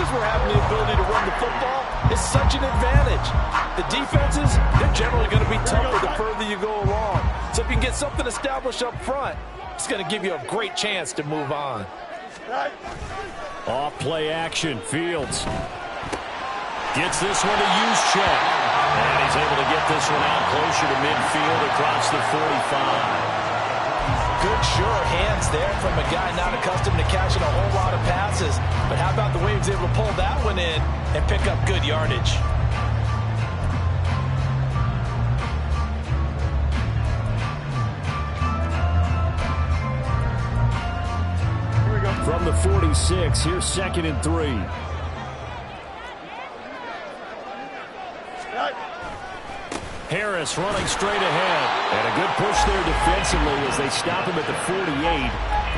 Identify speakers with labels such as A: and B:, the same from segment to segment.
A: is where having the ability to run the football is such an advantage. The defenses, they're generally going to be tougher the further you go along. So if you can get something established up front, it's going to give you a great chance to move on.
B: Off play action, Fields. Gets this one to use check. And he's able to get this one out closer to midfield across the 45.
A: Good, sure hands there from a guy not accustomed to catching a whole lot of passes. But how about the way he was able to pull that one in and pick up good yardage?
B: From the 46, here's 2nd and 3. Harris running straight ahead. And a good push there defensively as they stop him at the 48.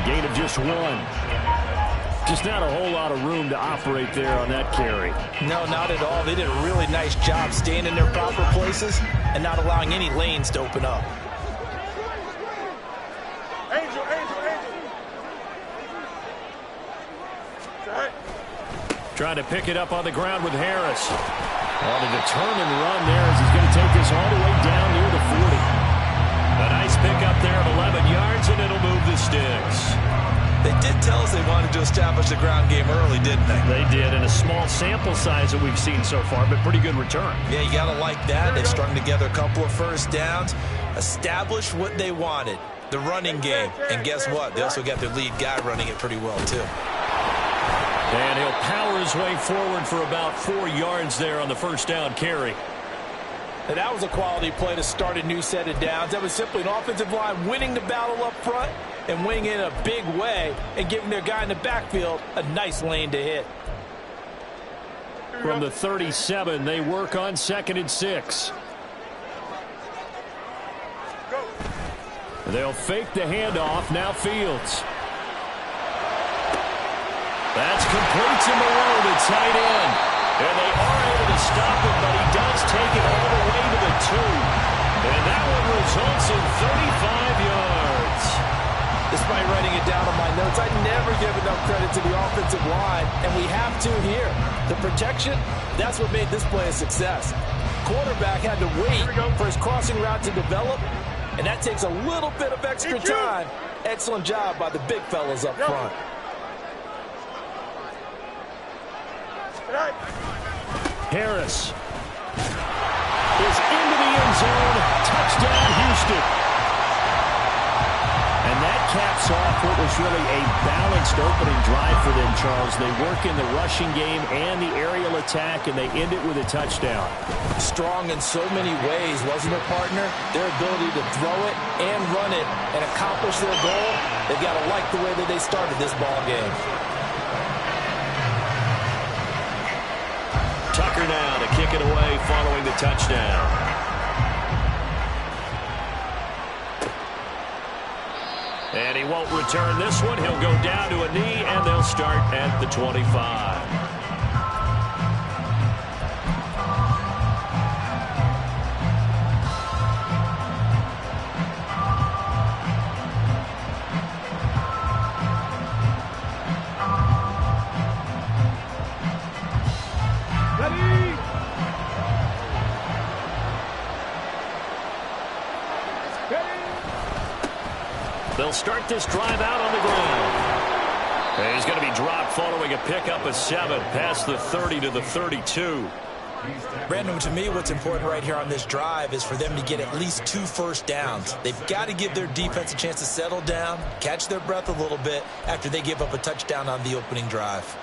B: Gain of just 1. Just not a whole lot of room to operate there on that carry.
A: No, not at all. They did a really nice job staying in their proper places and not allowing any lanes to open up.
C: Angel.
B: Trying to pick it up on the ground with Harris. On a determined run there as he's going to take this all the way down near the 40. A nice pickup there of 11 yards, and it'll move the sticks.
A: They did tell us they wanted to establish the ground game early, didn't they?
B: They did, in a small sample size that we've seen so far, but pretty good return.
A: Yeah, you got to like that. They've strung together a couple of first downs, established what they wanted, the running game. And guess what? They also got their lead guy running it pretty well, too.
B: And he'll power his way forward for about 4 yards there on the first down carry.
A: And that was a quality play to start a new set of downs. That was simply an offensive line winning the battle up front and winning in a big way and giving their guy in the backfield a nice lane to hit.
B: From the 37, they work on 2nd and 6. They'll fake the handoff. Now Fields. That's complete to Moreau, the tight end. And they are able to stop him, but he does take it all the way to the 2. And that one results in 35 yards.
A: Despite writing it down on my notes, I never give enough credit to the offensive line, and we have to here. The protection, that's what made this play a success. Quarterback had to wait for his crossing route to develop, and that takes a little bit of extra time. Excellent job by the big fellas up front.
B: Harris is into the end zone. Touchdown, Houston. And that caps off what was really a balanced opening drive for them, Charles. They work in the rushing game and the aerial attack, and they end it with a touchdown.
A: Strong in so many ways, wasn't it, partner? Their ability to throw it and run it and accomplish their goal, they've got to like the way that they started this ball game.
B: Tucker now to kick it away following the touchdown. And he won't return this one. He'll go down to a knee, and they'll start at the 25. They'll start this drive out on the ground. And he's going to be dropped following a pickup of 7 past the 30 to the 32.
A: Brandon, to me, what's important right here on this drive is for them to get at least 2 first downs. They've got to give their defense a chance to settle down, catch their breath a little bit after they give up a touchdown on the opening drive.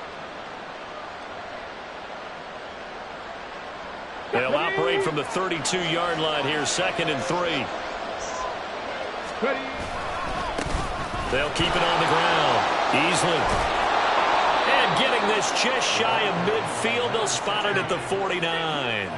B: They'll operate from the 32-yard line here, 2nd and 3. They'll keep it on the ground. Easily. And getting this just shy of midfield, they'll spot it at the 49.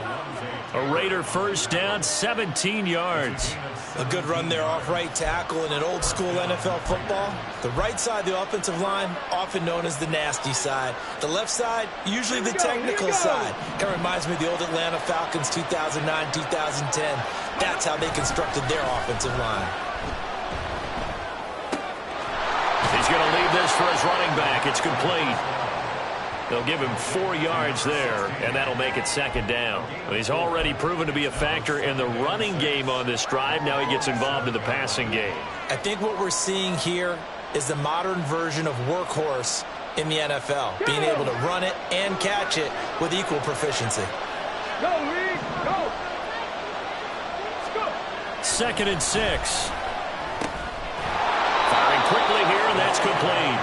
B: A Raider first down, 17 yards.
A: A good run there off right tackle in an old school NFL football. The right side of the offensive line, often known as the nasty side. The left side, usually the technical side. Kind of reminds me of the old Atlanta Falcons 2009, 2010. That's how they constructed their offensive line.
B: He's going to leave this for his running back. It's complete. They'll give him 4 yards there, and that'll make it second down. He's already proven to be a factor in the running game on this drive. Now he gets involved in the passing game.
A: I think what we're seeing here is the modern version of workhorse in the NFL, being able to run it and catch it with equal proficiency.
C: Go, Reed, go. Let's go.
B: 2nd and 6. Firing quickly here, and that's complete.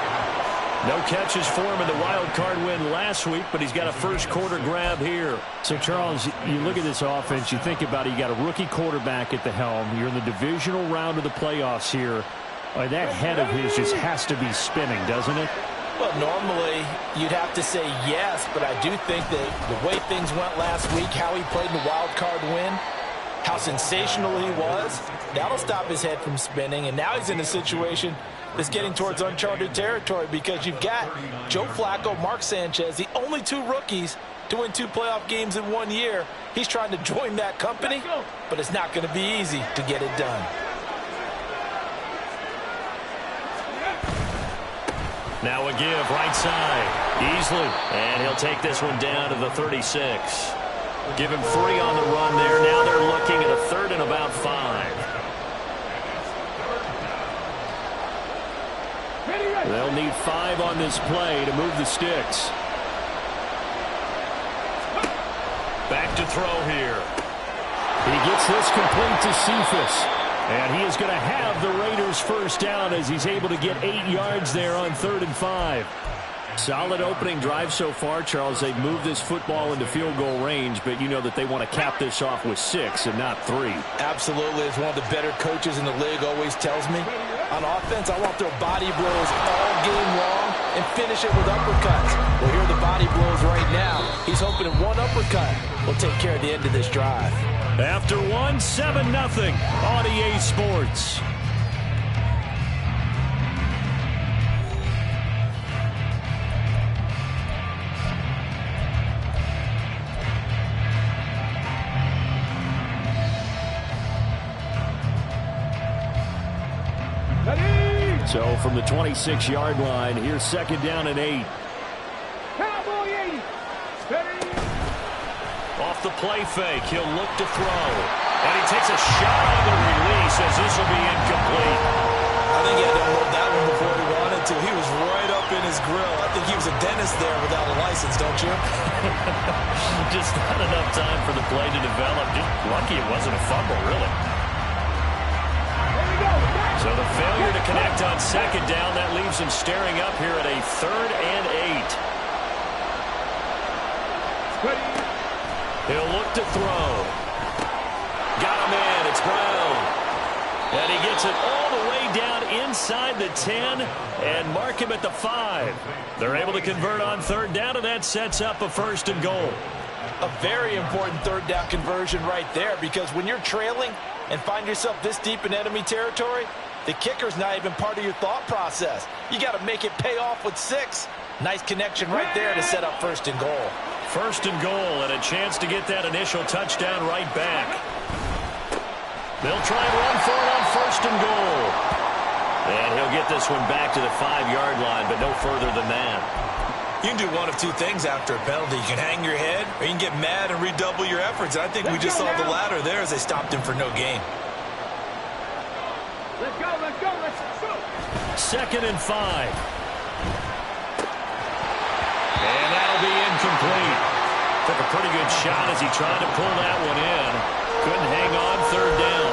B: No catches for him in the wild card win last week, but he's got a first quarter grab here.
D: So, Charles, you look at this offense, you think about it, you got a rookie quarterback at the helm. You're in the divisional round of the playoffs here. That head of his just has to be spinning, doesn't it?
A: Well, normally you'd have to say yes, but I do think that the way things went last week, how he played in the wild card win, how sensational he was, that'll stop his head from spinning. And now he's in a situation that's getting towards uncharted territory because you've got Joe Flacco, Mark Sanchez, the only 2 rookies to win 2 playoff games in 1 year. He's trying to join that company, but it's not going to be easy to get it done.
B: Now a give right side. Easily. And he'll take this one down to the 36. Give him 3 on the run there. Now they're looking at a 3rd and about 5.
D: They'll need 5 on this play to move the sticks.
B: Back to throw here.
D: He gets this complete to Cephas. And he is going to have the Raiders first down as he's able to get 8 yards there on 3rd and 5. Solid opening drive so far, Charles. They've moved this football into field goal range, but you know that they want to cap this off with 6 and not 3.
A: Absolutely. As one of the better coaches in the league always tells me, on offense, I want to throw body blows all game long and finish it with uppercuts. Well, here are the body blows right now. He's hoping that one uppercut will take care of the end of this drive.
B: After 1, 7-0 on EA Sports.
D: So from the 26-yard line, here's 2nd down and 8.
C: Cowboy 80. Steady.
B: Off the play fake, he'll look to throw. And he takes a shot on the release as this will be incomplete.
A: I think he had to hold that one before he wanted to. He was right up in his grill. I think he was a dentist there without a license, don't you?
B: Just not enough time for the play to develop. Just lucky it wasn't a fumble, really. So the failure to connect on 2nd down, that leaves him staring up here at a 3rd and 8. He'll look to throw. Got a man. It's Brown. And he gets it all the way down inside the 10 and mark him at the 5. They're able to convert on 3rd down, and that sets up a 1st and goal.
A: A very important 3rd down conversion right there, because when you're trailing and find yourself this deep in enemy territory, the kicker's not even part of your thought process. You got to make it pay off with 6. Nice connection right there to set up 1st and goal.
B: 1st and goal, and a chance to get that initial touchdown right back. They'll try and run for it on 1st and goal. And he'll get this one back to the 5-yard line, but no further than that.
A: You can do one of 2 things after a penalty. You can hang your head, or you can get mad and redouble your efforts. I think we just saw the latter there as they stopped him for no gain.
C: Let's go, let's go, let's go.
B: 2nd and 5. And that'll be incomplete. Took a pretty good shot as he tried to pull that one in. Couldn't hang on 3rd down.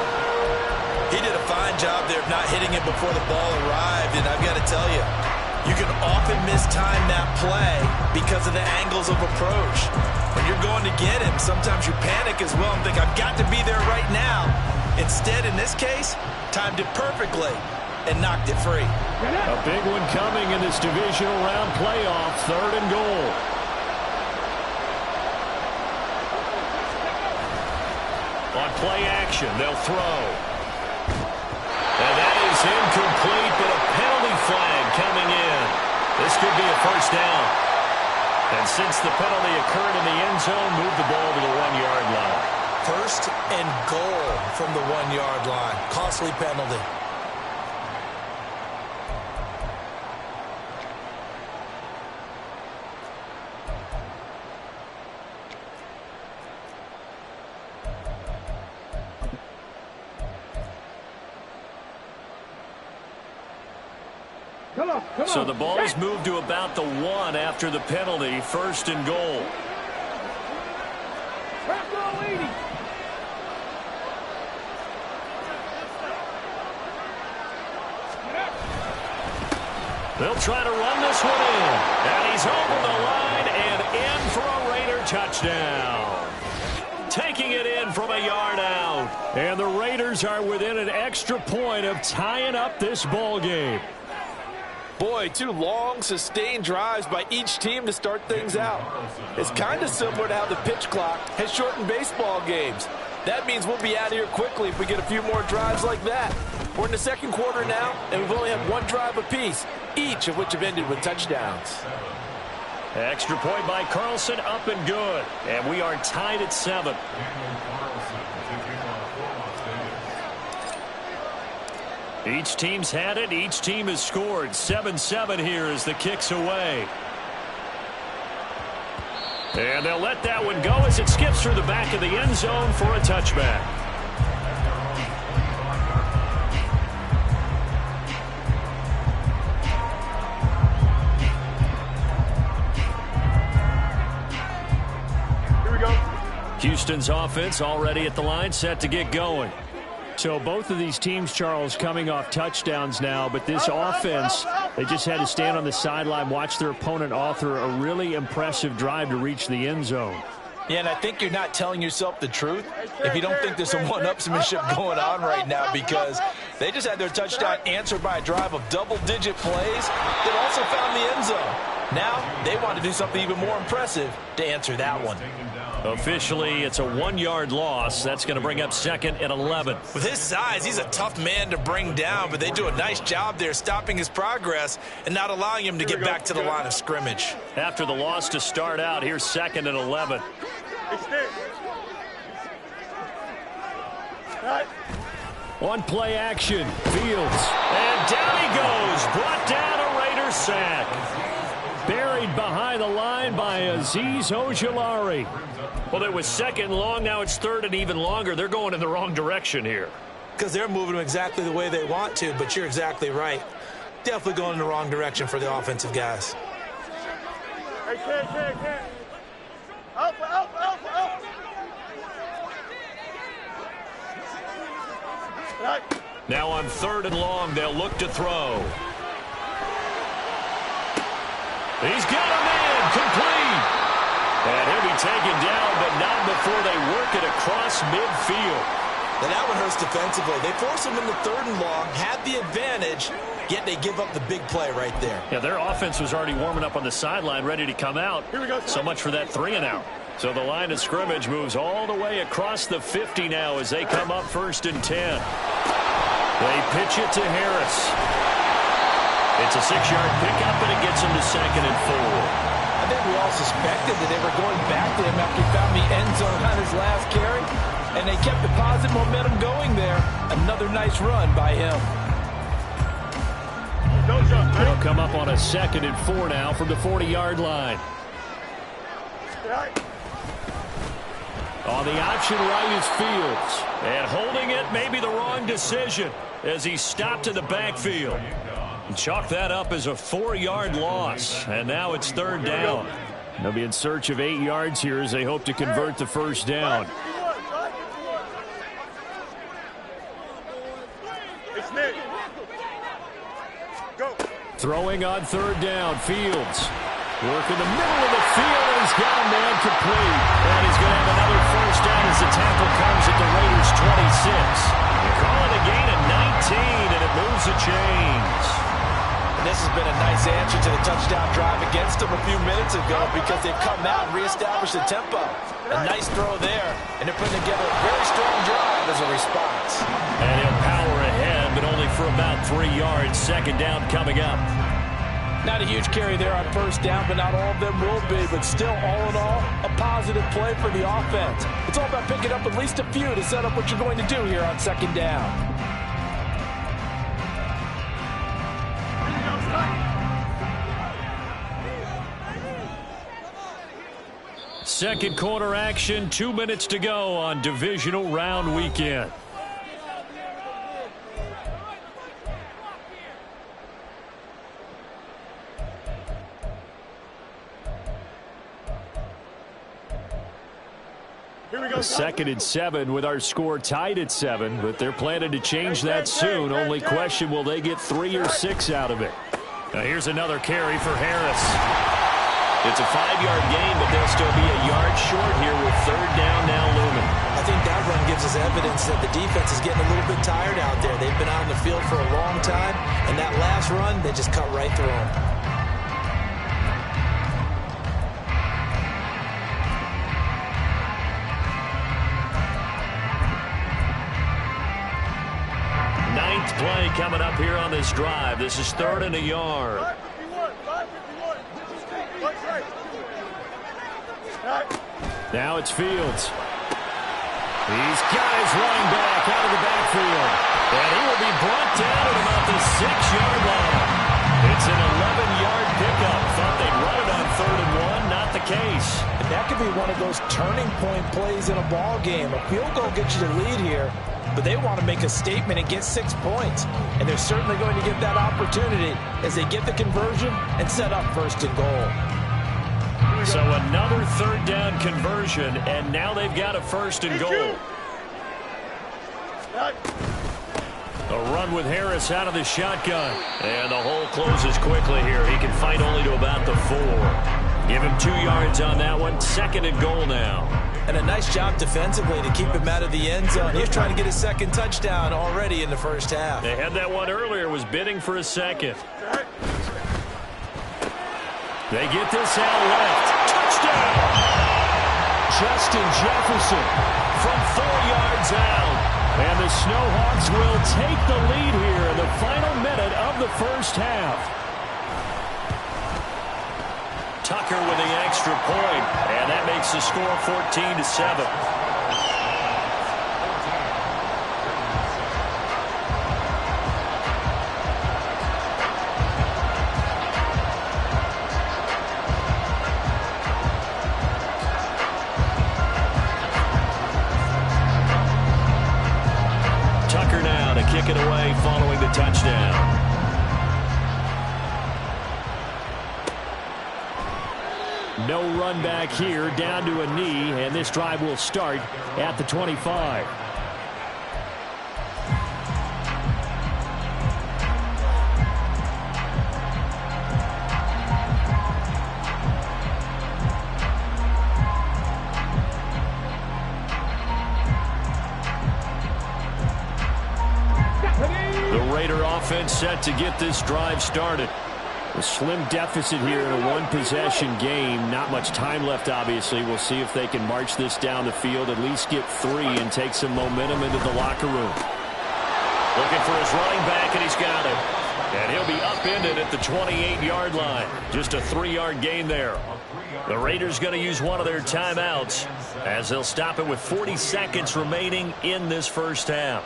A: He did a fine job there of not hitting it before the ball arrived, and I've got to tell you, you can often mistime that play because of the angles of approach. When you're going to get him, sometimes you panic as well and think, I've got to be there right now. Instead, in this case, timed it perfectly and knocked it free.
D: A big one coming in this divisional round playoff, 3rd and goal.
B: On play action, they'll throw. And that is incomplete, but a penalty flag coming in. This could be a 1st down. And since the penalty occurred in the end zone, move the ball to the 1-yard line.
A: 1st and goal from the 1-yard line. Costly penalty.
B: So the ball's moved to about the 1 after the penalty, 1st and goal. They'll try to run this one in. And he's over the line and in for a Raider touchdown. Taking it in from a yard out.
D: And the Raiders are within an extra point of tying up this ball game.
A: Boy, 2 long, sustained drives by each team to start things out. It's kind of similar to how the pitch clock has shortened baseball games. That means we'll be out of here quickly if we get a few more drives like that. We're in the 2nd quarter now, and we've only had 1 drive apiece, each of which have ended with touchdowns.
B: Extra point by Carlson, up and good. And we are tied at 7. Each team's had it. Each team has scored. 7-7 here as the kick's away. And they'll let that one go as it skips through the back of the end zone for a touchback.
C: Here we go.
B: Houston's offense already at the line, set to get going.
D: So both of these teams, Charles, coming off touchdowns now, but this offense, they just had to stand on the sideline, watch their opponent author a really impressive drive to reach the end zone.
A: Yeah, and I think you're not telling yourself the truth if you don't think there's some one-upsmanship going on right now, because they just had their touchdown answered by a drive of double-digit plays that also found the end zone. Now they want to do something even more impressive to answer that one.
B: Officially, it's a 1-yard loss. That's going to bring up 2nd and 11.
A: With his size, he's a tough man to bring down, but they do a nice job there stopping his progress and not allowing him to get back to the line of scrimmage.
B: After the loss to start out, here's 2nd and 11.
D: One play action, Fields.
B: And down he goes, brought down a Raider sack.
D: Buried behind the line by Azeez Ojulari.
B: Well, it was 2nd and long, now it's 3rd and even longer. They're going in the wrong direction here.
A: Because they're moving them exactly the way they want to, but you're exactly right. Definitely going in the wrong direction for the offensive guys.
C: Hey, kid. Alpha.
B: Now on 3rd and long, they'll look to throw. He's got a man complete. And he'll be taken down, but not before they work it across midfield.
A: And that one hurts defensively. They force him into 3rd and long, had the advantage, yet they give up the big play right there.
B: Yeah, their offense was already warming up on the sideline, ready to come out.
C: Here we go.
B: So much for that 3 and out. So the line of scrimmage moves all the way across the 50 now as they come up 1st and 10. They pitch it to Harris. It's a 6-yard pickup, and it gets him to 2nd and 4.
A: I think we all suspected that they were going back to him after he found the end zone on his last carry, and they kept the positive momentum going there. Another nice run by him.
D: They'll come up on a 2nd and 4 now from the 40-yard line. On the option right is Fields.
B: And holding it may be the wrong decision as he stopped in the backfield. Chalk that up as a 4-yard loss, and now it's 3rd down.
D: They'll be in search of 8 yards here as they hope to convert the 1st down. Throwing on 3rd down, Fields. Work in the middle of the field, and he's got a man complete. And he's going to have another 1st down as the tackle comes at the Raiders' 26.
B: You call it a gain of 19, and it moves the chains.
A: And this has been a nice answer to the touchdown drive against them a few minutes ago because they've come out and reestablished the tempo. A nice throw there, and they're putting together a very strong drive as a response.
B: And he'll power ahead, but only for about 3 yards. 2nd down coming up.
A: Not a huge carry there on 1st down, but not all of them will be. But still, all in all, a positive play for the offense. It's all about picking up at least a few to set up what you're going to do here on 2nd down.
B: Second quarter action, 2 minutes to go on divisional round weekend.
D: 2nd and 7 with our score tied at 7, but they're planning to change that soon. Only question, will they get 3 or 6 out of it?
B: Now here's another carry for Harris. It's a 5-yard gain, but they'll still be a yard short here with 3rd down now looming.
A: I think that run gives us evidence that the defense is getting a little bit tired out there. They've been out on the field for a long time, and that last run, they just cut right through them.
B: Ninth play coming up here on this drive. This is 3rd and a yard.
C: 551.
D: Now it's Fields. He's got his running back out of the backfield.
B: And he will be brought down at about the 6-yard line. It's an 11-yard pickup. Thought they'd run it on 3rd and 1. Not the case.
A: And that could be one of those turning point plays in a ball game. A field goal gets you the lead here, but they want to make a statement and get 6 points. And they're certainly going to get that opportunity as they get the conversion and set up 1st and goal.
B: So another 3rd down conversion, and now they've got a 1st and goal. A run with Harris out of the shotgun. And the hole closes quickly here. He can fight only to about the 4. Give him 2 yards on that one. 2nd and goal now.
A: And a nice job defensively to keep him out of the end zone. He's trying to get his 2nd touchdown already in the 1st half.
B: They had that one earlier, was bidding for a 2nd. They get this out left. Touchdown!
D: Justin Jefferson
B: From 4 yards out.
D: And the Snowhawks will take the lead here in the final minute of the 1st half.
B: Tucker with the extra point, and that makes the score 14-7. Tucker now to kick it away following the touchdown.
D: No run back here, down to a knee, and this drive will start at the 25.
B: The Raider offense set to get this drive started.
D: A slim deficit here in a one-possession game. Not much time left, obviously. We'll see if they can march this down the field, at least get 3, and take some momentum into the locker room.
B: Looking for his running back, and he's got it. And he'll be upended at the 28-yard line. Just a 3-yard gain there. The Raiders going to use one of their timeouts as they'll stop it with 40 seconds remaining in this 1st half.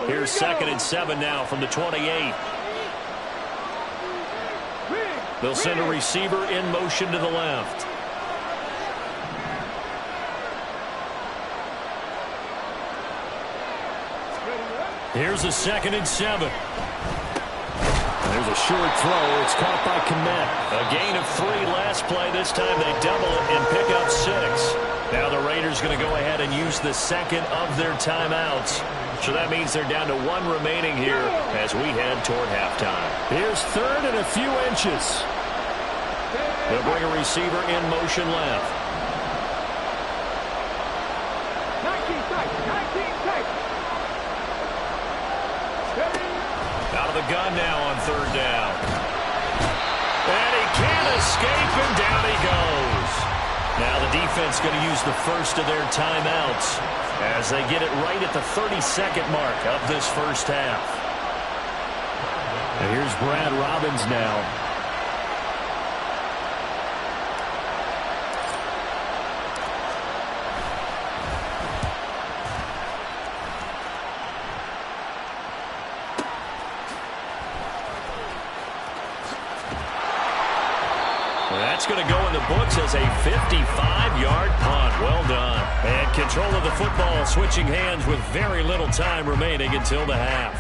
B: Here's 2nd and 7 now from the 28. They'll send a receiver in motion to the left. Here's a 2nd and 7.
D: There's a short throw. It's caught by Kmet.
B: A gain of 3 last play. This time they double it and pick up 6. Now the Raiders going to go ahead and use the 2nd of their timeouts. So that means they're down to 1 remaining here as we head toward halftime.
D: Here's 3rd and a few inches.
B: They'll bring a receiver in motion left.
C: 19 tight.
B: Out of the gun now on 3rd down. And he can't escape, and down he goes. Now the defense going to use the 1st of their timeouts as they get it right at the 32nd mark of this 1st half.
D: And here's Brad Robbins now.
B: That's going to go in the books as a 55-yard punt. Well done. And control of the football switching hands with very little time remaining until the half.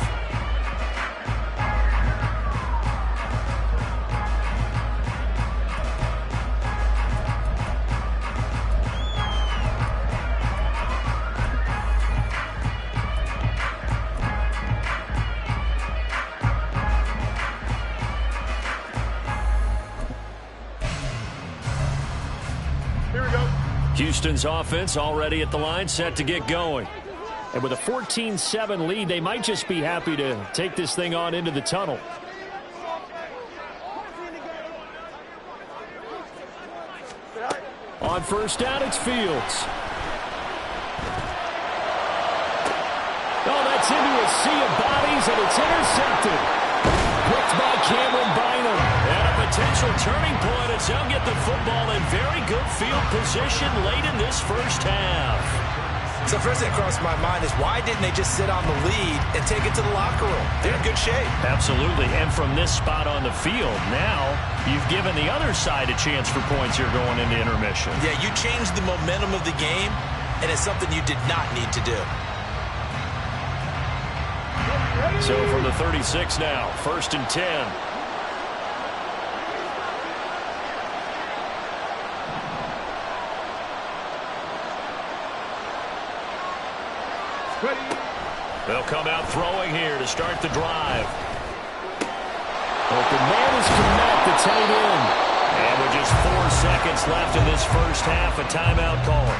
D: Houston's offense already at the line, set to get going. And with a 14-7 lead, they might just be happy to take this thing on into the tunnel. On first down, it's Fields. Oh, that's into a sea of bodies, and it's intercepted. Picked by Cameron Bynum.
B: And a potential turning point as they'll get the football in very good field position late in this first half.
A: So first thing that crossed my mind is why didn't they just sit on the lead and take it to the locker room? They're in good shape.
B: Absolutely. And from this spot on the field, now you've given the other side a chance for points here going into intermission.
A: Yeah, you changed the momentum of the game, and it's something you did not need to do.
B: So from the 36 now, 1st and 10. They'll come out throwing here to start the drive.
D: Open man is Connect, the tight end.
B: And with just 4 seconds left in this first half, a timeout call.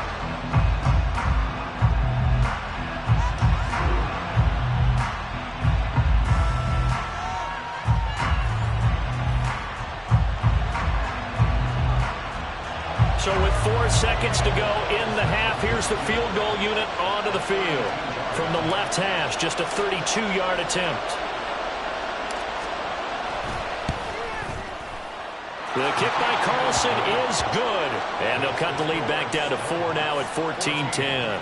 B: So with 4 seconds to go in the half, here's the field goal unit onto the field. From the left hash, just a 32-yard attempt. The kick by Carlson is good. And they'll cut the lead back down to 4 now at 14-10.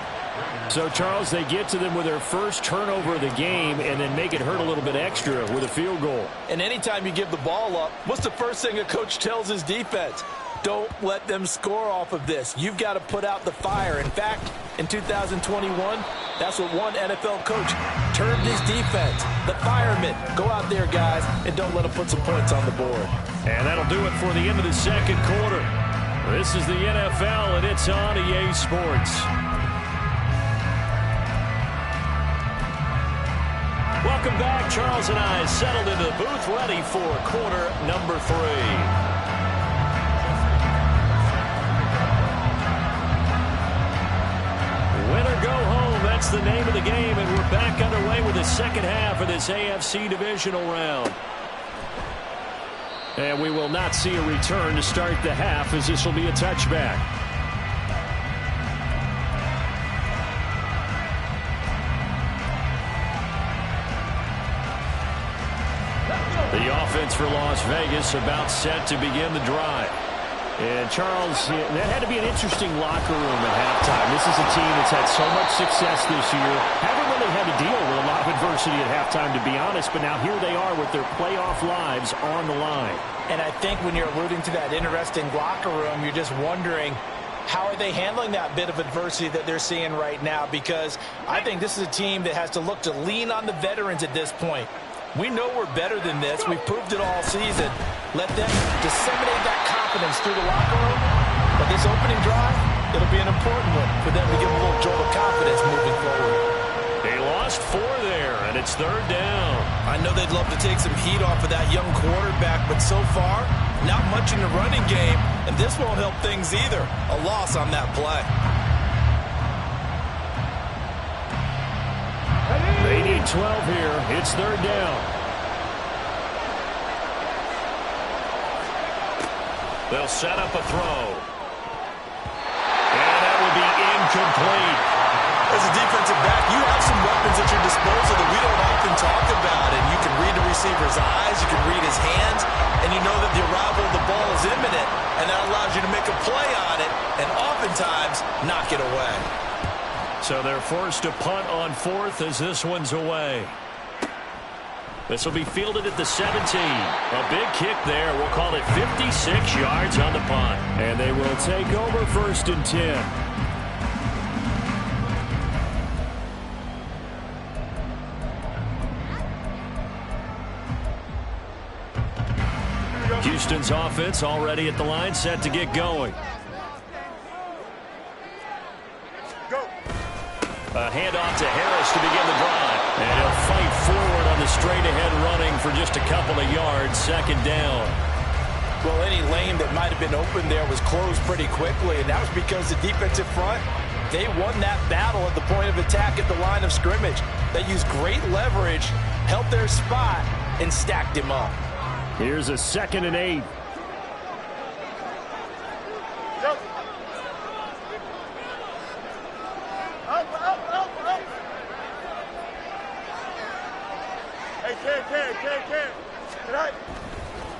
D: So, Charles, they get to them with their first turnover of the game and then make it hurt a little bit extra with a field goal.
A: And anytime you give the ball up, what's the first thing a coach tells his defense? Don't let them score off of this. You've got to put out the fire. In fact, in 2021, that's what one NFL coach termed his defense. The firemen. Go out there, guys, and don't let them put some points on the board.
B: And that'll do it for the end of the second quarter. This is the NFL, and it's on EA Sports. Welcome back. Charles and I settled into the booth, ready for quarter number 3. Win or go home, that's the name of the game, and we're back underway with the second half of this AFC divisional round.
D: And we will not see a return to start the half, as this will be a touchback. The offense for Las Vegas about set to begin the drive. And, Charles, that had to be an interesting locker room at halftime. This is a team that's had so much success this year. Haven't really had to deal with a lot of adversity at halftime, to be honest. But now here they are with their playoff lives on the line.
A: And I think when you're alluding to that interesting locker room, you're just wondering, how are they handling that bit of adversity that they're seeing right now? Because I think this is a team that has to look to lean on the veterans at this point. We know we're better than this. We've proved it all season. Let them disseminate that confidence through the locker room. But this opening drive, it'll be an important one for them to give a little jolt of confidence moving forward.
B: They lost 4 there, and it's 3rd down.
A: I know they'd love to take some heat off of that young quarterback, but so far, not much in the running game, and this won't help things either. A loss on that play.
D: They need 12 here. It's 3rd down.
B: They'll set up a throw. And that will be incomplete.
A: As a defensive back, you have some weapons at your disposal that we don't often talk about. And you can read the receiver's eyes, you can read his hands, and you know that the arrival of the ball is imminent. And that allows you to make a play on it and oftentimes knock it away.
B: So they're forced to punt on 4th as this one's away. This will be fielded at the 17. A big kick there. We'll call it 56 yards on the punt.
D: And they will take over 1st and 10.
B: Houston's offense already at the line, set to get going. A handoff to Harris to begin the drive. And he'll fight forward on the straight-ahead running for just a couple of yards. 2nd down.
A: Well, any lane that might have been open there was closed pretty quickly, and that was because the defensive front, they won that battle at the point of attack at the line of scrimmage. They used great leverage, held their spot, and stacked him up.
D: Here's a 2nd and 8.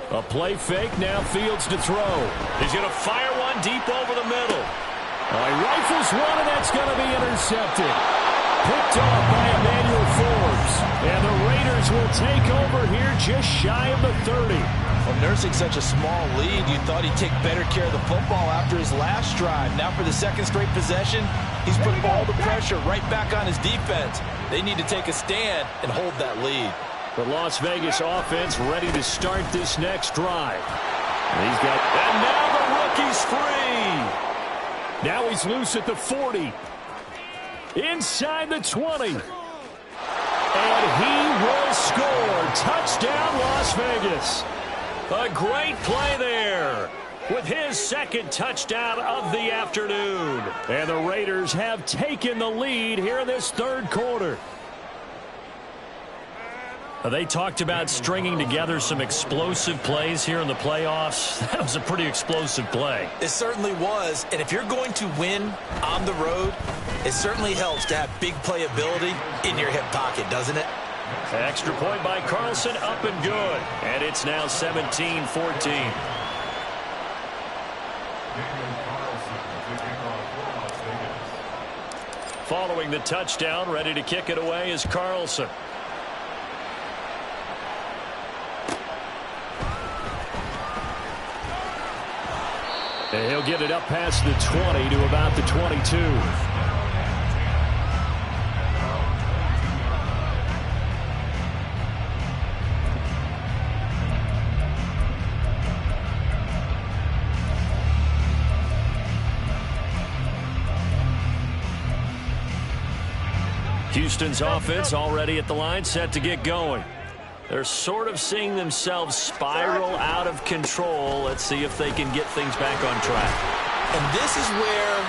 D: A play fake, now Fields to throw.
B: He's going to fire one deep over the middle.
D: He rifles one, and that's going to be intercepted. Picked off by Emmanuel Forbes. And the Raiders will take over here just shy of the 30.
A: Well, nursing such a small lead, you thought he'd take better care of the football after his last drive. Now for the 2nd straight possession, he's putting all the pressure right back on his defense. They need to take a stand and hold that lead.
D: The Las Vegas offense ready to start this next drive.
B: And now the rookie's free.
D: Now he's loose at the 40. Inside the 20. And he will score. Touchdown, Las Vegas.
B: A great play there with his 2nd touchdown of the afternoon.
D: And the Raiders have taken the lead here in this 3rd quarter.
B: They talked about stringing together some explosive plays here in the playoffs. That was a pretty explosive play.
A: It certainly was, and if you're going to win on the road, it certainly helps to have big playability in your hip pocket, doesn't it?
B: Extra point by Carlson, up and good. And it's now 17-14. Following the touchdown, ready to kick it away is Carlson.
D: And he'll get it up past the 20 to about the 22.
B: Houston's offense already at the line, set to get going. They're sort of seeing themselves spiral out of control. Let's see if they can get things back on track.
A: And this is where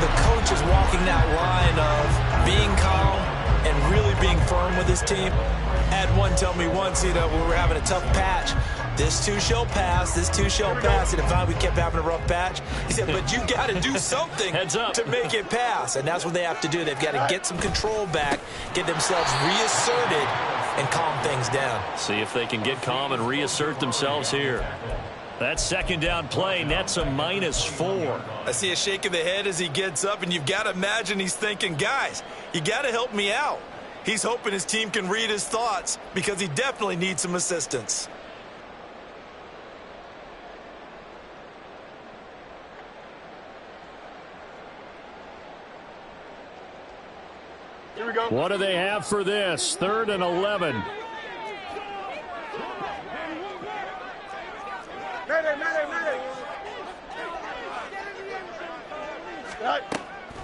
A: the coach is walking that line of being calm and really being firm with his team. I had one tell me once, when we were having a tough patch, this too shall pass, this too shall pass. And finally we kept having a rough patch. He said, but you got to do something to make it pass. And that's what they have to do. They've got to get some control back, get themselves reasserted, and calm things down.
B: See if they can get calm and reassert themselves here. That 2nd down play nets a -4.
A: I see a shake of the head as he gets up, and you've got to imagine he's thinking, guys, you got to help me out. He's hoping his team can read his thoughts because he definitely needs some assistance.
C: Here we go.
D: What do they have for this? 3rd and 11.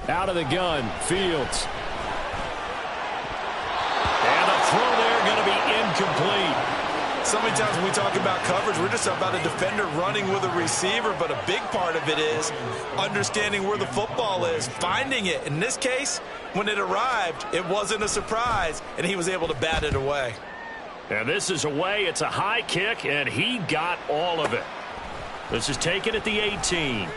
D: Out of the gun, Fields.
B: And the throw there going to be incomplete.
A: So many times when we talk about coverage, we're just about a defender running with a receiver, but a big part of it is understanding where the football is, finding it. In this case, when it arrived, it wasn't a surprise, and he was able to bat it away.
B: And this is away. It's a high kick, and he got all of it. This is taken at the 18.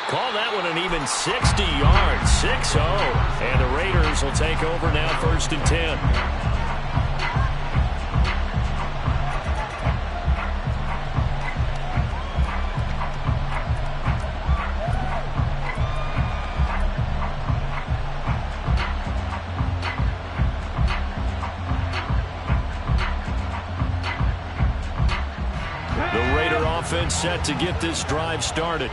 B: Call that one an even 60 yards, 6-0. And the Raiders will take over now, 1st and 10. The Raider offense set to get this drive started.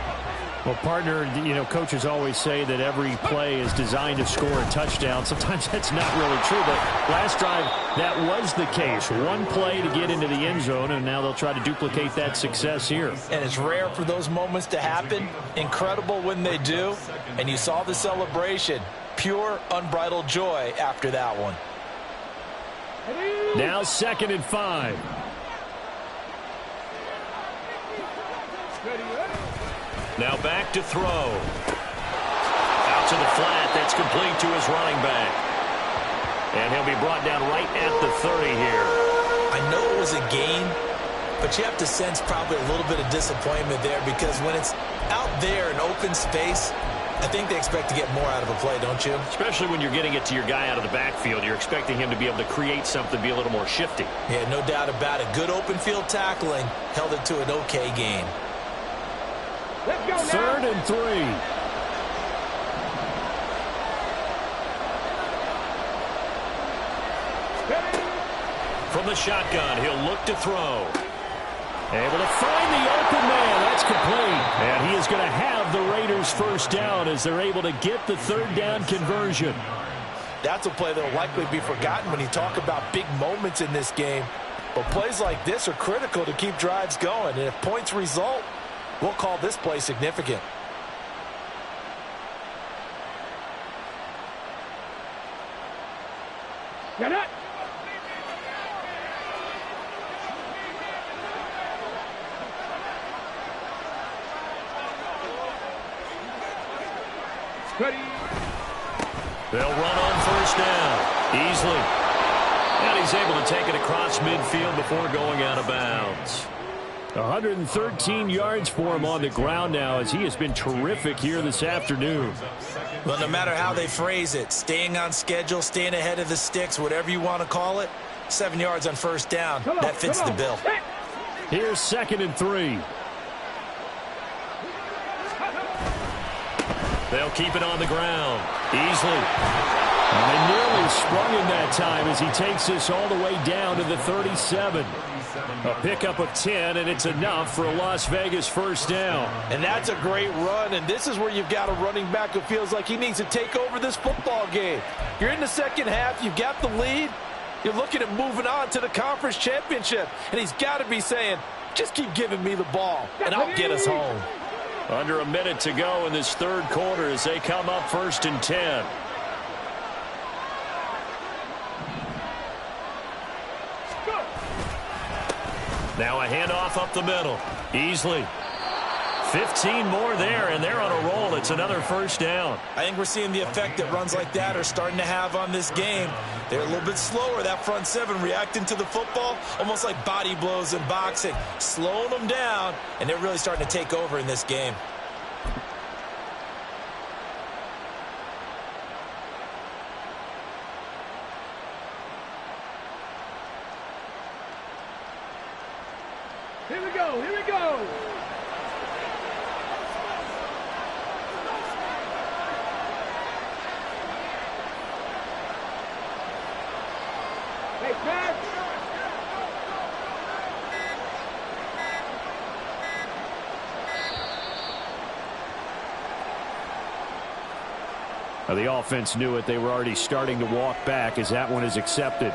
D: Well, partner, coaches always say that every play is designed to score a touchdown. Sometimes that's not really true, but last drive, that was the case. One play to get into the end zone, and now they'll try to duplicate that success here.
A: And it's rare for those moments to happen. Incredible when they do. And you saw the celebration. Pure, unbridled joy after that one.
D: Now 2nd and 5.
B: Now back to throw. Out to the flat. That's complete to his running back. And he'll be brought down right at the 30 here.
A: I know it was a gain, but you have to sense probably a little bit of disappointment there because when it's out there in open space, I think they expect to get more out of a play, don't you?
B: Especially when you're getting it to your guy out of the backfield. You're expecting him to be able to create something, be a little more shifty.
A: Yeah, no doubt about it. Good open field tackling held it to an okay gain.
C: Let's go now.
D: 3rd and 3.
B: From the shotgun, he'll look to throw. Able to find the open man. That's complete. And he is going to have the Raiders first down as they're able to get the 3rd down conversion.
A: That's a play that will likely be forgotten when you talk about big moments in this game. But plays like this are critical to keep drives going. And if points result, we'll call this play significant.
C: Get it. Ready.
B: They'll run on first down. Easily. And he's able to take it across midfield before going out of bounds.
D: 113 yards for him on the ground now as he has been terrific here this afternoon.
A: Well, no matter how they phrase it, staying on schedule, staying ahead of the sticks, whatever you want to call it, 7 yards on first down, that fits the bill.
D: Here's 2nd and 3.
B: They'll keep it on the ground. Easily.
D: And they nearly sprung him that time as he takes this all the way down to the 37. A pickup of 10, and it's enough for a Las Vegas first down.
A: And that's a great run, and this is where you've got a running back who feels like he needs to take over this football game. You're in the second half, you've got the lead, you're looking at moving on to the conference championship, and he's got to be saying, just keep giving me the ball, and I'll get us home.
B: Under a minute to go in this 3rd quarter as they come up 1st and 10. Now a handoff up the middle. Easily. 15 more there, and they're on a roll. It's another first down.
A: I think we're seeing the effect that runs like that are starting to have on this game. They're a little bit slower, that front 7, reacting to the football, almost like body blows in boxing, slowing them down, and they're really starting to take over in this game.
C: Here we go. Here we go. Hey, Pat.
D: Now the offense knew it. They were already starting to walk back as that one is accepted.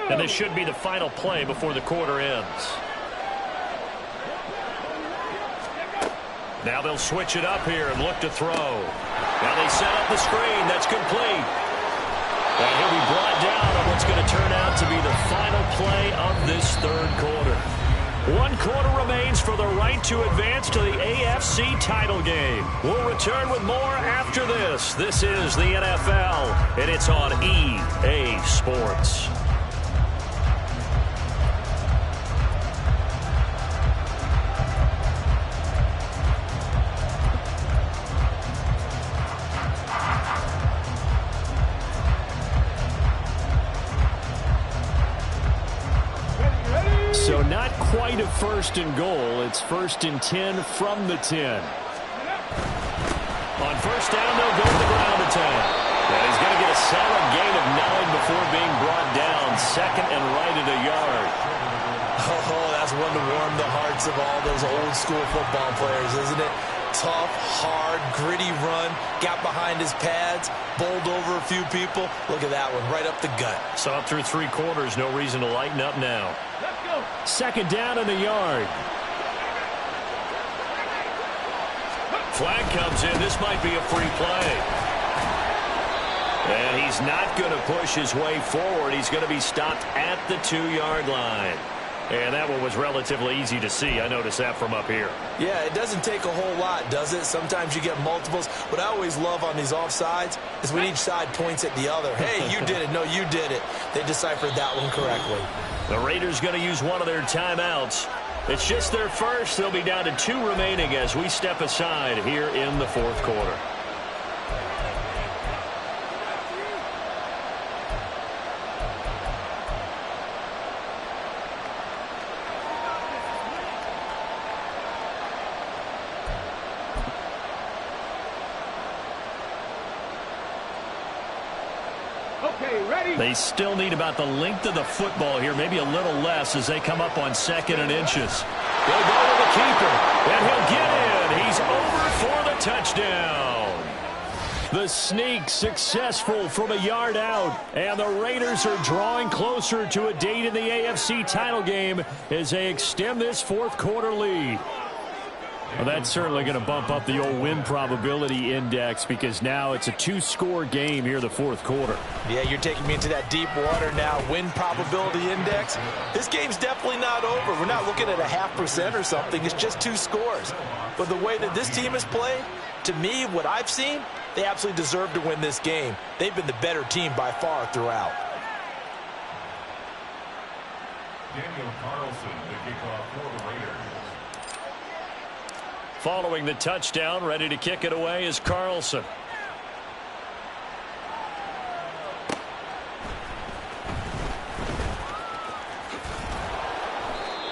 B: And this should be the final play before the quarter ends. Now they'll switch it up here and look to throw. Now they set up the screen. That's complete. And he'll be brought down on what's going to turn out to be the final play of this 3rd quarter. 1 quarter remains for the right to advance to the AFC title game. We'll return with more after this. This is the NFL, and it's on EA Sports.
D: So not quite a 1st and goal. It's 1st and 10 from the 10.
B: On first down, they'll go to the ground attack. And he's going to get a solid gain of 9 before being brought down. 2nd and right at a yard.
A: Oh, that's one to warm the hearts of all those old school football players, isn't it? Tough, hard, gritty run, got behind his pads, bowled over a few people. Look at that one, right up the gut.
B: So up through 3 quarters, no reason to lighten up now.
C: Let's go.
D: Second down and a yard.
B: Flag comes in. This might be a free play. And he's not going to push his way forward. He's going to be stopped at the 2-yard line. And that one was relatively easy to see. I noticed that from up here.
A: Yeah, it doesn't take a whole lot, does it? Sometimes you get multiples. What I always love on these offsides is when each side points at the other. Hey, you did it. No, you did it. They deciphered that one correctly.
B: The Raiders going to use one of their timeouts. It's just their first. They'll be down to 2 remaining as we step aside here in the 4th quarter.
C: Okay, ready?
B: They still need about the length of the football here, maybe a little less as they come up on 2nd and inches. They'll go to the keeper, and he'll get in. He's over for the touchdown.
D: The sneak successful from a yard out, and the Raiders are drawing closer to a date in the AFC title game as they extend this 4th quarter lead. Well, that's certainly going to bump up the old win probability index because now it's a 2-score game here the 4th quarter.
A: Yeah, you're taking me into that deep water now. Win probability index. This game's definitely not over. We're not looking at a 0.5% or something. It's just 2 scores. But the way that this team has played, to me, what I've seen, they absolutely deserve to win this game. They've been the better team by far throughout.
E: Daniel Carlson, the kickoff for the Raiders.
B: Following the touchdown, ready to kick it away is Carlson.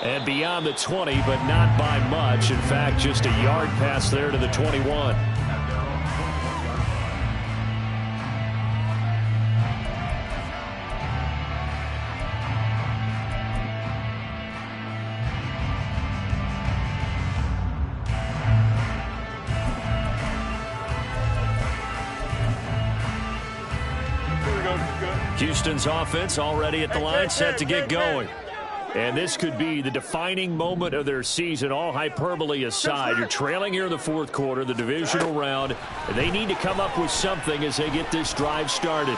D: And beyond the 20, but not by much. In fact, just a yard pass there to the 21.
B: Houston's offense already at the line, set to get going.
D: And this could be the defining moment of their season, all hyperbole aside. You're trailing here in the 4th quarter, the divisional round, and they need to come up with something as they get this drive started.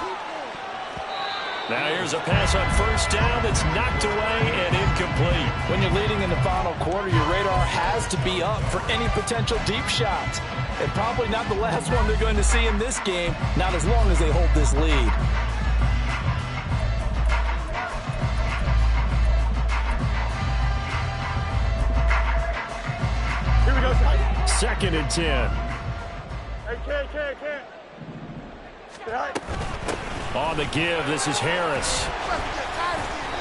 B: Now here's a pass on 1st down that's knocked away and incomplete.
A: When you're leading in the final quarter, your radar has to be up for any potential deep shots. And probably not the last one they're going to see in this game, not as long as they hold this lead.
C: Here we go, Ty.
D: 2nd and 10.
C: Hey, can't.
B: On the give, this is Harris.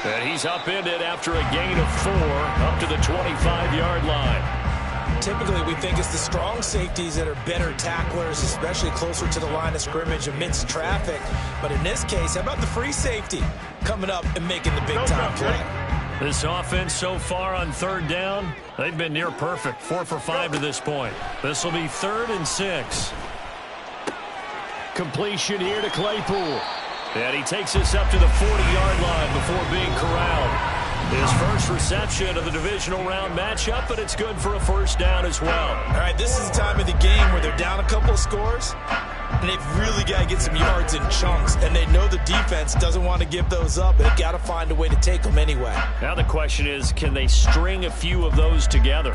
B: And he's upended after a gain of 4 up to the 25-yard line.
A: Typically, we think it's the strong safeties that are better tacklers, especially closer to the line of scrimmage amidst traffic. But in this case, how about the free safety coming up and making the big-time play?
B: This offense so far on 3rd down, they've been near perfect. 4 for 5 to this point. This will be 3rd and 6.
D: Completion here to Claypool.
B: And he takes this up to the 40-yard line before being corralled. His first reception of the divisional round matchup, but it's good for a 1st down as well.
A: All right, this is the time of the game where they're down a couple of scores, and they've really got to get some yards in chunks, and they know the defense doesn't want to give those up, but they've got to find a way to take them anyway.
B: Now the question is, can they string a few of those together?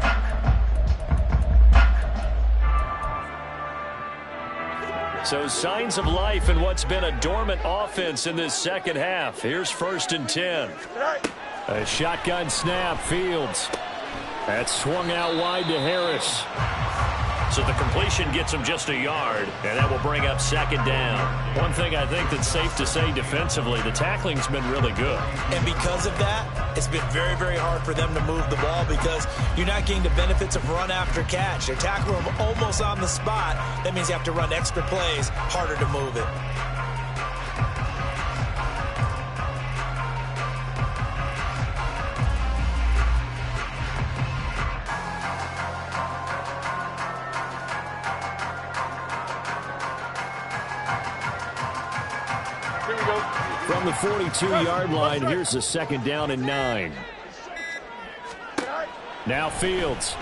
B: So signs of life in what's been a dormant offense in this 2nd half. Here's 1st and 10.
D: A shotgun snap, Fields. That's swung out wide to Harris.
B: So the completion gets him just a yard, and that will bring up 2nd down. One thing I think that's safe to say defensively, the tackling's been really good.
A: And because of that, it's been very, very hard for them to move the ball because you're not getting the benefits of run after catch. They're tackling them almost on the spot. That means you have to run extra plays, harder to move it.
D: From the 42-yard line, here's a 2nd down and 9. Now Fields.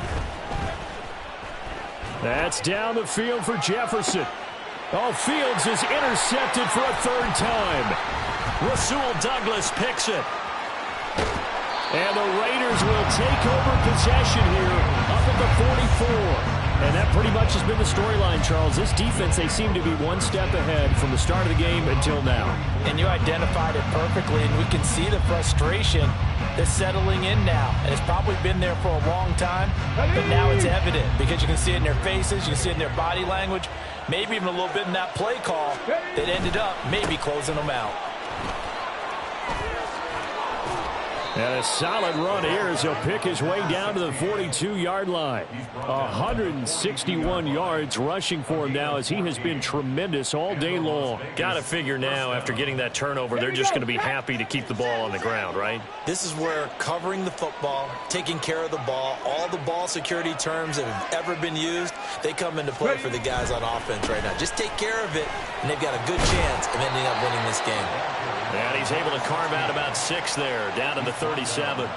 D: That's down the field for Jefferson. Oh, Fields is intercepted for a third time.
B: Rasul Douglas picks it.
D: And the Raiders will take over possession here up at the 44. And that pretty much has been the storyline, Charles. This defense, they seem to be one step ahead from the start of the game until now.
A: And you identified it perfectly, and we can see the frustration that's settling in now. And it's probably been there for a long time, but now it's evident because you can see it in their faces, you can see it in their body language, maybe even a little bit in that play call that ended up maybe closing them out.
D: And a solid run here as he'll pick his way down to the 42-yard line. 161 yards rushing for him now as he has been tremendous all day long.
B: Got to figure now after getting that turnover, they're just going to be happy to keep the ball on the ground, right?
A: This is where covering the football, taking care of the ball, all the ball security terms that have ever been used, they come into play for the guys on offense right now. Just take care of it, and they've got a good chance of ending up winning this game.
B: And he's able to carve out about 6 there, down to the 37.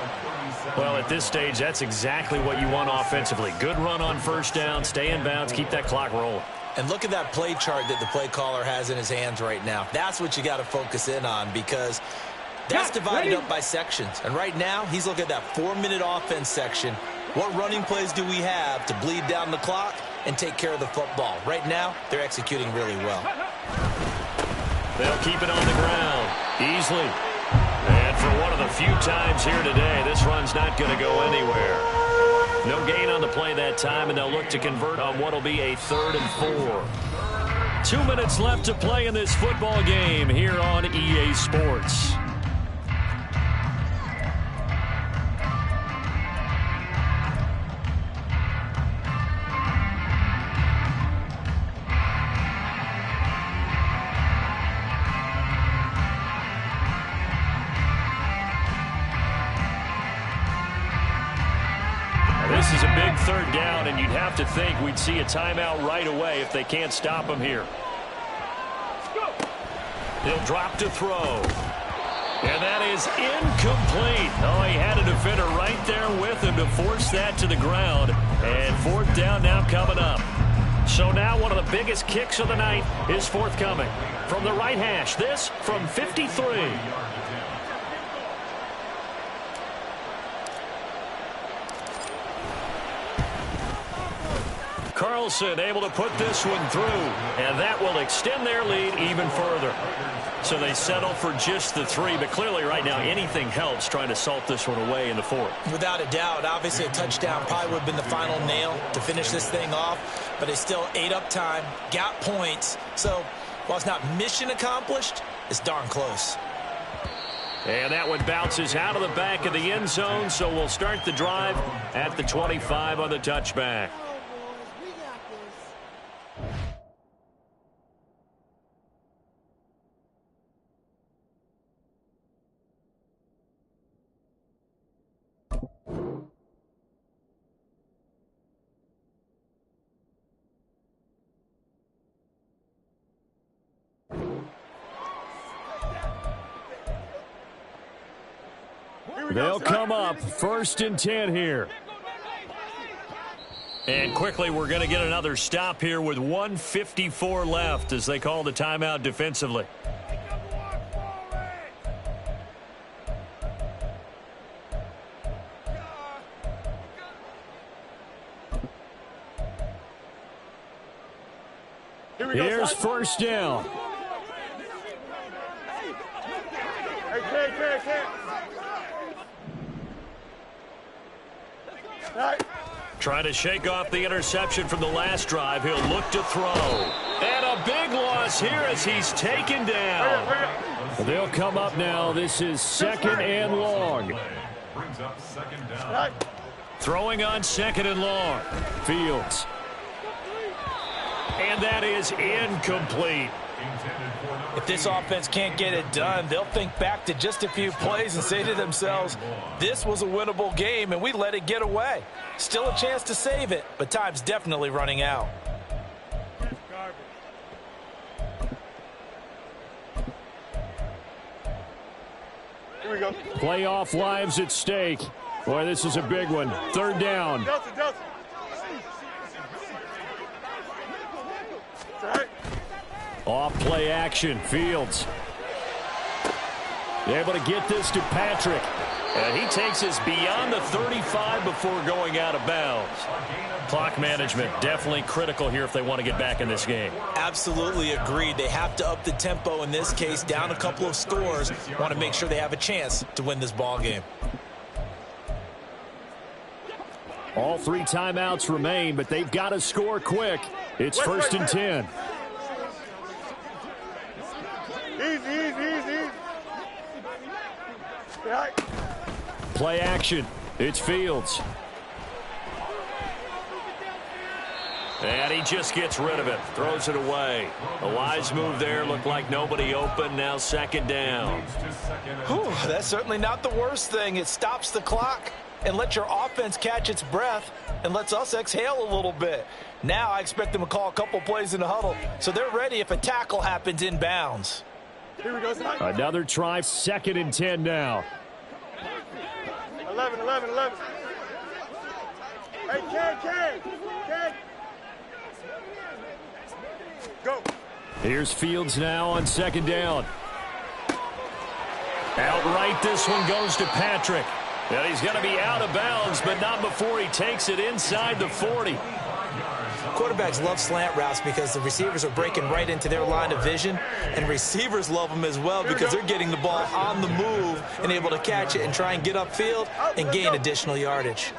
B: Well, at this stage, that's exactly what you want offensively. Good run on first down, stay in bounds, keep that clock rolling.
A: And look at that play chart that the play caller has in his hands right now. That's what you got to focus in on because that's divided up by sections. And right now, he's looking at that 4-minute offense section. What running plays do we have to bleed down the clock and take care of the football? Right now, they're executing really well.
B: They'll keep it on the ground. Easily. And for one of the few times here today, this run's not going to go anywhere. No gain on the play that time, and they'll look to convert on what will be a 3rd and 4. 2 minutes left to play in this football game here on EA Sports. This is a big 3rd down, and you'd have to think we'd see a timeout right away if they can't stop him here. He'll drop to throw. And that is incomplete. Oh, he had a defender right there with him to force that to the ground. And 4th down now coming up. So now one of the biggest kicks of the night is forthcoming. From the right hash, this from 53. Carlson able to put this one through, and that will extend their lead even further. So they settle for just the 3, but clearly right now anything helps trying to salt this one away in the 4th.
A: Without a doubt, obviously a touchdown probably would have been the final nail to finish this thing off, but they still ate up time, got points. So while it's not mission accomplished, it's darn close.
B: And that one bounces out of the back of the end zone, so we'll start the drive at the 25 on the touchback.
D: They'll come up 1st and 10 here.
B: And quickly we're going to get another stop here with 1:54 left as they call the timeout defensively.
D: Here's 1st down.
B: Trying to shake off the interception from the last drive. He'll look to throw. And a big loss here as he's taken down.
D: They'll come up now. This is 2nd and long.
E: Brings up 2nd down.
B: Throwing on 2nd and long.
D: Fields.
B: And that is incomplete.
A: If this offense can't get it done, they'll think back to just a few plays and say to themselves, this was a winnable game and we let it get away. Still a chance to save it, but time's definitely running out.
C: Here we go.
D: Playoff lives at stake. Boy, this is a big one. Third down.
C: Delta, Delta.
D: Off play action. Fields able to get this to Patrick.
B: And he takes us beyond the 35 before going out of bounds. Clock management definitely critical here if they want to get back in this game.
A: Absolutely agreed. They have to up the tempo in this case, down a couple of scores. Want to make sure they have a chance to win this ball game.
D: All 3 timeouts remain, but they've got to score quick. It's first and 10.
C: Easy. Right.
D: Play action. It's Fields.
B: And he just gets rid of it. Throws it away. A wise move there. Looked like nobody open. Now second down.
A: Whew, that's certainly not the worst thing. It stops the clock and lets your offense catch its breath and lets us exhale a little bit. Now I expect them to call a couple plays in the huddle so they're ready if a tackle happens in bounds.
C: Here we go.
D: Another try. Second and 10 now.
C: 11. Hey, Ken. Go.
D: Here's Fields now on second down.
B: Outright, this one goes to Patrick. And he's going to be out of bounds, but not before he takes it inside the 40.
A: Quarterbacks love slant routes because the receivers are breaking right into their line of vision, and receivers love them as well because they're getting the ball on the move and able to catch it and try and get upfield and gain additional yardage.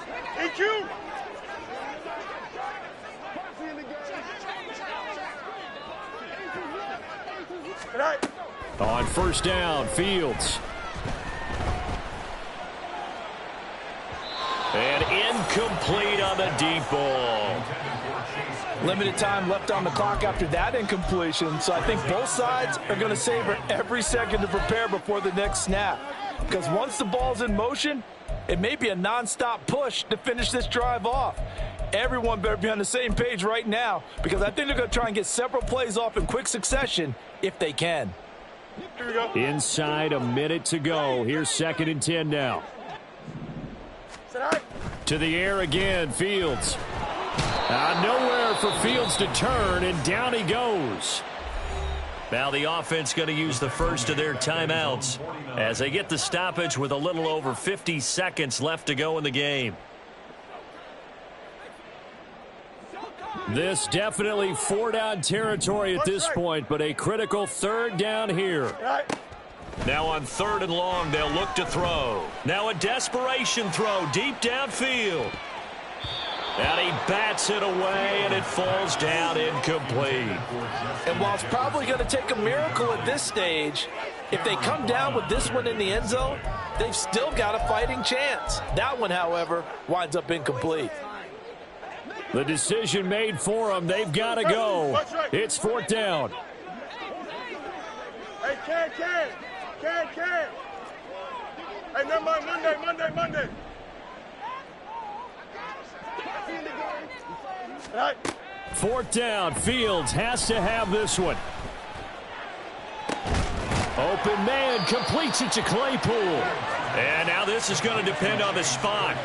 D: On first down, Fields.
B: And incomplete on the deep ball.
A: Limited time left on the clock after that incompletion, so I think both sides are going to savor every second to prepare before the next snap. Because once the ball's in motion, it may be a non-stop push to finish this drive off. Everyone better be on the same page right now because I think they're going to try and get several plays off in quick succession if they can.
C: Here we go.
D: Inside a minute to go. Here's second and 10 now. To the air again, Fields. Nowhere for Fields to turn, and down he goes.
B: Now the offense going to use the first of their timeouts as they get the stoppage with a little over 50 seconds left to go in the game.
D: This definitely 4-down territory at this point, but a critical third down here.
B: Now on third and long, they'll look to throw. Now a desperation throw deep downfield. And he bats it away, and it falls down incomplete.
A: And while it's probably going to take a miracle at this stage, if they come down with this one in the end zone, they've still got a fighting chance. That one, however, winds up incomplete.
D: The decision made for them. They've got to go. It's fourth down.
C: Hey, Ken. Hey, never mind, Monday. Right.
D: Fourth down. Fields has to have this one. Open man completes it to Claypool.
B: And now this is going to depend on the spot.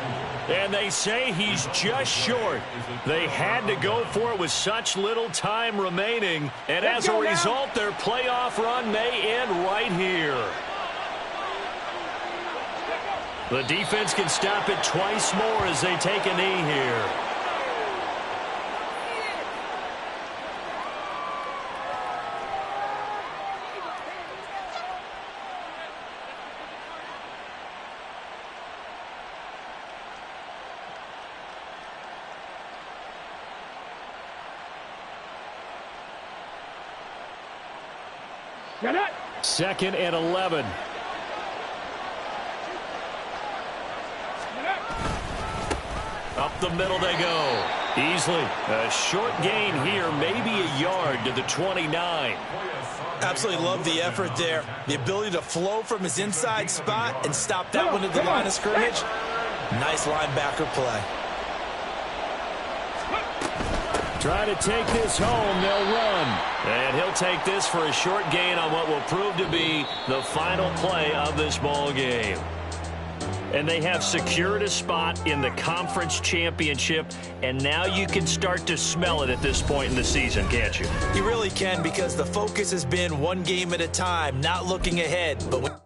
B: And they say he's just short. They had to go for it with such little time remaining. And as a result, their playoff run may end right here. The defense can stop it twice more as they take a knee here.
D: Second and 11.
B: Up the middle they go. Easily. A short gain here, maybe a yard to the 29.
A: Absolutely love the effort there. The ability to flow from his inside spot and stop that one at the line of scrimmage. Nice linebacker play.
D: Try to take this home. They'll run.
B: And he'll take this for a short gain on what will prove to be the final play of this ball game. And they have secured a spot in the conference championship, and now you can start to smell it at this point in the season, can't you?
A: You really can, because the focus has been one game at a time, not looking ahead. But